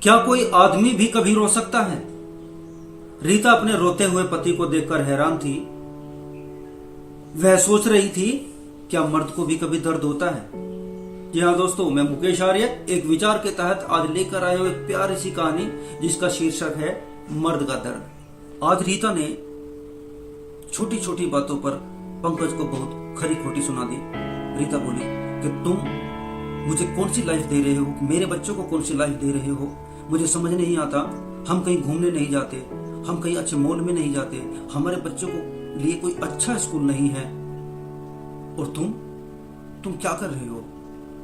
क्या कोई आदमी भी कभी रो सकता है? रीता अपने रोते हुए पति को देखकर हैरान थी। वह सोच रही थी, क्या मर्द को भी कभी दर्द होता है? जी हाँ दोस्तों, मैं मुकेश आर्य एक विचार के तहत आज लेकर आया हूं एक प्यारी सी कहानी जिसका शीर्षक है मर्द का दर्द। आज रीता ने छोटी छोटी बातों पर पंकज को बहुत खरी खोटी सुना दी। रीता बोली कि तुम मुझे कौन सी लाइफ दे रहे हो, मेरे बच्चों को कौन सी लाइफ दे रहे हो, मुझे समझ नहीं आता। हम कहीं घूमने नहीं जाते, हम कहीं अच्छे मॉल में नहीं जाते, हमारे बच्चों को लिए कोई अच्छा स्कूल नहीं है, और तुम क्या कर रहे हो?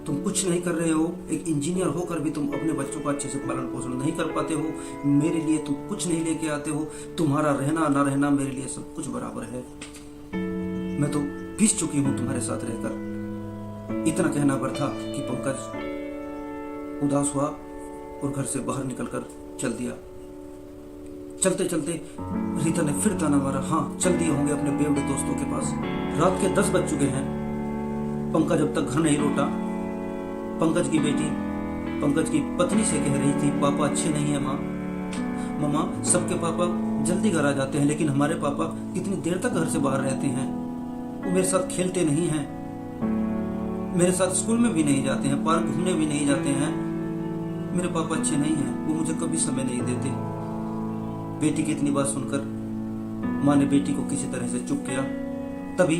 तुम कुछ नहीं कर रहे हो। एक इंजीनियर होकर भी तुम अपने बच्चों का अच्छे से पालन पोषण नहीं कर पाते हो। मेरे लिए तुम कुछ नहीं लेके आते हो। तुम्हारा रहना ना रहना मेरे लिए सब कुछ बराबर है। मैं तो पिस चुकी हूं तुम्हारे साथ रहकर। इतना कहना भर था कि पंकज उदास हुआ और घर से बाहर निकलकर चल दिया। चलते चलते रीता ने फिर ताना मारा, हाँ चल दिए होंगे अपने बेवड़े दोस्तों के पास। रात के 10 बज चुके हैं। पंकज अब तक घर नहीं लौटा। पंकज की बेटी पंकज की पत्नी से कह रही थी, पापा अच्छे नहीं है माँ। मम्मा, सबके पापा जल्दी घर आ जाते हैं, लेकिन हमारे पापा कितनी देर तक घर से बाहर रहते हैं। वो मेरे साथ खेलते नहीं हैं, मेरे साथ स्कूल में भी नहीं जाते हैं, पार्क घूमने भी नहीं जाते हैं। मेरे पापा अच्छे नहीं हैं, वो मुझे कभी समय नहीं देते। बेटी की इतनी बात सुनकर माँ ने बेटी को किसी तरह से चुप किया। तभी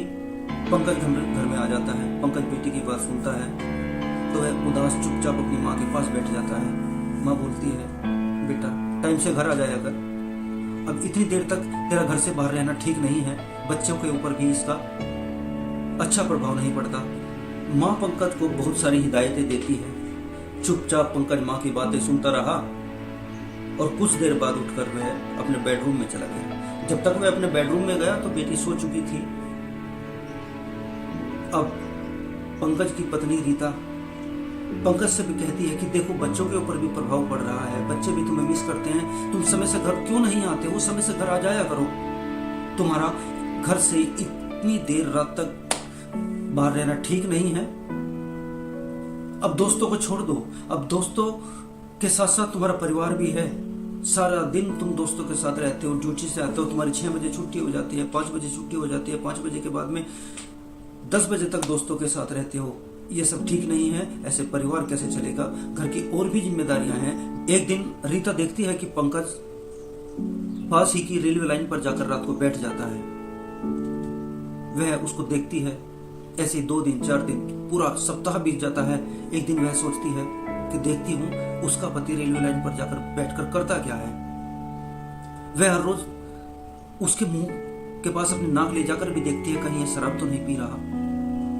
पंकज घर में आ जाता है। पंकज बेटी की बात सुनता है तो वह उदास चुपचाप अपनी माँ के पास बैठ जाता है। माँ बोलती है, बेटा टाइम से घर आ जाया कर, अब इतनी देर तक तेरा घर से बाहर रहना ठीक नहीं है। बच्चों के ऊपर भी इसका अच्छा प्रभाव नहीं पड़ता। माँ पंकज को बहुत सारी हिदायतें देती है। चुपचाप पंकज माँ की बातें सुनता रहा और कुछ देर बाद उठकर वह अपने बेडरूम में चला गया। जब तक वह अपने बेडरूम में गया तो बेटी सो चुकी थी। अब पंकज की पत्नी रीता पंकज से भी कहती है कि देखो, बच्चों के ऊपर भी प्रभाव पड़ रहा है, बच्चे भी तुम्हें मिस करते हैं। तुम समय से घर क्यों नहीं आते हो? समय से घर आ जाया करो। तुम्हारा घर से इतनी देर रात तक बाहर रहना ठीक नहीं है। अब दोस्तों को छोड़ दो, अब दोस्तों के साथ साथ तुम्हारा परिवार भी है। सारा दिन तुम दोस्तों के साथ रहते हो, ड्यूटी से आते हो, तुम्हारी 6 बजे छुट्टी हो जाती है, 5 बजे छुट्टी हो जाती है, 5 बजे के बाद में 10 बजे तक दोस्तों के साथ रहते हो। ये सब ठीक नहीं है। ऐसे परिवार कैसे चलेगा? घर की और भी जिम्मेदारियां हैं। एक दिन रीता देखती है कि पंकज पास ही की रेलवे लाइन पर जाकर रात को बैठ जाता है। वह उसको देखती है। ऐसे 2 दिन 4 दिन पूरा सप्ताह बीत जाता है। एक दिन वह सोचती है कि देखती हूँ उसका पति रेलवे लाइन पर जाकर बैठकर करता क्या है। वह हर रोज उसके मुंह के पास अपनी नाक ले जाकर भी देखती है कहीं ये शराब तो नहीं पी रहा,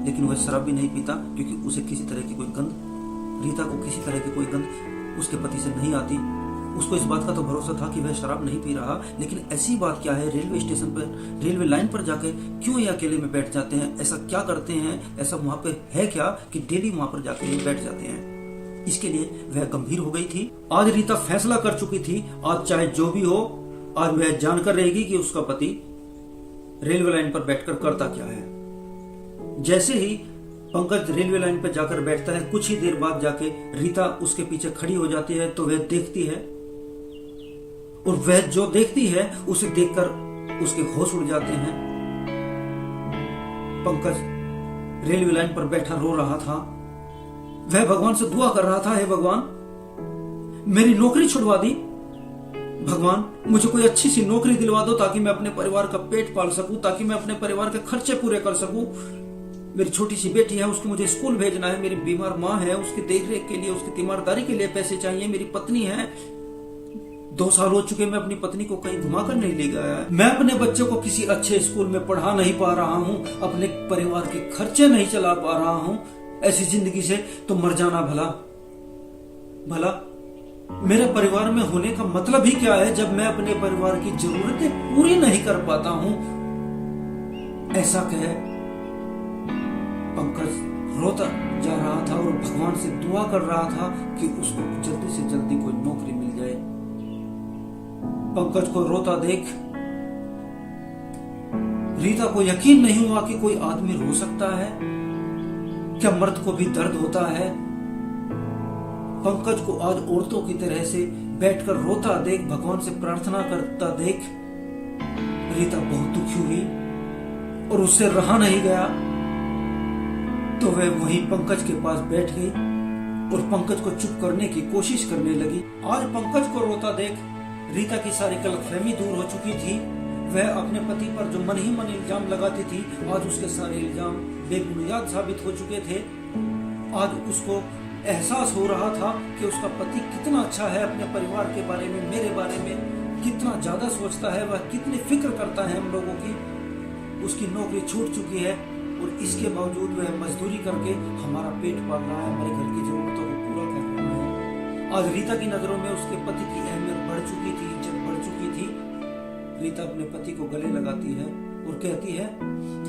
लेकिन वह शराब भी नहीं पीता क्योंकि उसे किसी तरह की कोई गंध, रीता को किसी तरह की कोई गंध उसके पति से नहीं आती। उसको इस बात का तो भरोसा था कि वह शराब नहीं पी रहा, लेकिन ऐसी बात क्या है, रेलवे स्टेशन पर रेलवे लाइन पर जाके क्यों ये अकेले में बैठ जाते हैं? ऐसा क्या करते हैं? ऐसा वहां पे है क्या कि डेली वहां पर जाके ये बैठ जाते हैं? इसके लिए वह गंभीर हो गई थी। आज रीता फैसला कर चुकी थी, आज चाहे जो भी हो, आज वह जानकर रहेगी कि उसका पति रेलवे लाइन पर बैठकर करता क्या है। जैसे ही पंकज रेलवे लाइन पर जाकर बैठता है, कुछ ही देर बाद जाके रीता उसके पीछे खड़ी हो जाती है। तो वह देखती है, और वह जो देखती है उसे देखकर उसके होश उड़ जाते हैं। पंकज रेलवे लाइन पर बैठा रो रहा था। वह भगवान से दुआ कर रहा था, हे भगवान मेरी नौकरी छुड़वा दी, भगवान मुझे कोई अच्छी सी नौकरी दिलवा दो ताकि मैं अपने परिवार का पेट पाल सकूं, ताकि मैं अपने परिवार के खर्चे पूरे कर सकूं। मेरी छोटी सी बेटी है, उसको मुझे स्कूल भेजना है। मेरी बीमार माँ है, उसकी देखरेख के लिए, उसकी तीमारदारी के लिए पैसे चाहिए। मेरी पत्नी है, 2 साल हो चुके मैं अपनी पत्नी को कहीं घुमाकर नहीं ले गया। मैं अपने बच्चों को किसी अच्छे स्कूल में पढ़ा नहीं पा रहा हूँ, अपने परिवार के खर्चे नहीं चला पा रहा हूँ। ऐसी जिंदगी से तो मर जाना भला मेरे परिवार में होने का मतलब ही क्या है जब मैं अपने परिवार की जरूरतें पूरी नहीं कर पाता हूं? ऐसा कह पंकज रोता जा रहा था और भगवान से दुआ कर रहा था कि उसको जल्दी से जल्दी कोई नौकरी मिल जाए। पंकज को रोता देख रीता को यकीन नहीं हुआ कि कोई आदमी रो सकता है। क्या मर्द को भी दर्द होता है? पंकज को आज औरतों की तरह से बैठकर रोता देख, भगवान से प्रार्थना करता देख रीता बहुत दुखी हुई और उससे रहा नहीं गया तो वह वहीं पंकज के पास बैठ गई और पंकज को चुप करने की कोशिश करने लगी। आज पंकज को रोता देख रीता की सारी गलतफहमी दूर हो चुकी थी। वह अपने पति पर जो मन ही मन इल्जाम लगाती थी, आज उसके सारे इल्जाम बेबुनियाद साबित हो चुके थे। आज उसको एहसास हो रहा था कि उसका पति कितना अच्छा है, अपने परिवार के बारे में, मेरे बारे में कितना ज्यादा सोचता है, वह कितनी फिक्र करता है हम लोगों की। उसकी नौकरी छूट चुकी है और इसके बावजूद वह मजदूरी करके हमारा पेट पाल रहा है, हमारे घर की जरूरतों को पूरा कर रहा है। आज रीता की नजरों में उसके पति की अहमियत बढ़ चुकी थी, इज्जत बढ़ चुकी थी। रीता अपने पति को गले लगाती है और कहती है,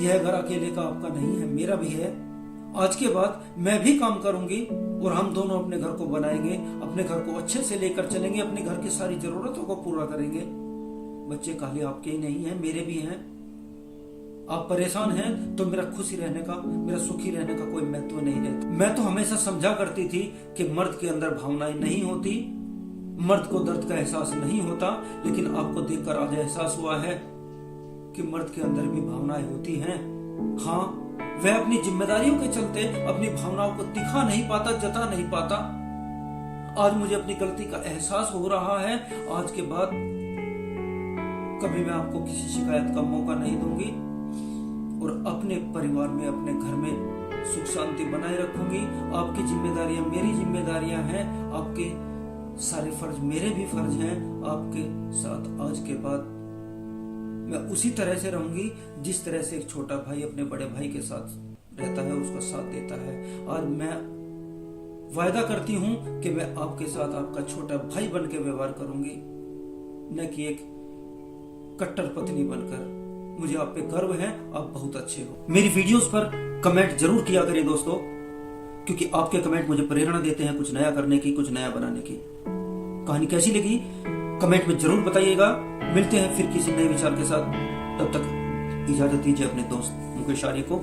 यह घर अकेले का आपका नहीं है, मेरा भी है। आज के बाद मैं भी काम करूंगी और हम दोनों अपने घर को बनाएंगे, अपने घर को अच्छे से लेकर चलेंगे, अपने घर की सारी जरूरतों को पूरा करेंगे। बच्चे खाली आपके ही नहीं हैं, मेरे भी हैं। आप परेशान हैं तो मेरा खुशी रहने का, मेरा सुखी रहने का कोई महत्व नहीं रहता। मैं तो हमेशा समझा करती थी कि मर्द के अंदर भावनाएं नहीं होती, मर्द को दर्द का एहसास नहीं होता, लेकिन आपको देखकर आज एहसास हुआ है कि मर्द के अंदर भी भावनाएं होती हैं। हाँ, वह अपनी जिम्मेदारियों के चलते अपनी भावनाओं को दिखा नहीं पाता, जता नहीं पाता। आज मुझे अपनी गलती का एहसास हो रहा है। आज के बाद कभी मैं आपको किसी शिकायत का मौका नहीं दूंगी और अपने परिवार में, अपने घर में सुख शांति बनाए रखूंगी। आपकी जिम्मेदारियां मेरी जिम्मेदारियां हैं, आपके सारे फर्ज मेरे भी फर्ज हैं। आपके साथ आज के बाद मैं उसी तरह से रहूंगी जिस तरह से एक छोटा भाई अपने बड़े भाई के साथ रहता है, उसका साथ देता है। आज मैं वायदा करती हूं कि मैं आपके साथ आपका छोटा भाई बन के व्यवहार करूंगी, न कि एक कट्टर पत्नी बनकर। मुझे आप पे गर्व है, आप बहुत अच्छे हो। मेरी वीडियोस पर कमेंट जरूर किया करें दोस्तों, क्योंकि आपके कमेंट मुझे प्रेरणा देते हैं कुछ नया करने की, कुछ नया बनाने की। कहानी कैसी लगी कमेंट में जरूर बताइएगा। मिलते हैं फिर किसी नए विचार के साथ। तब तक इजाजत दीजिए अपने दोस्त मुकेश आर्य को।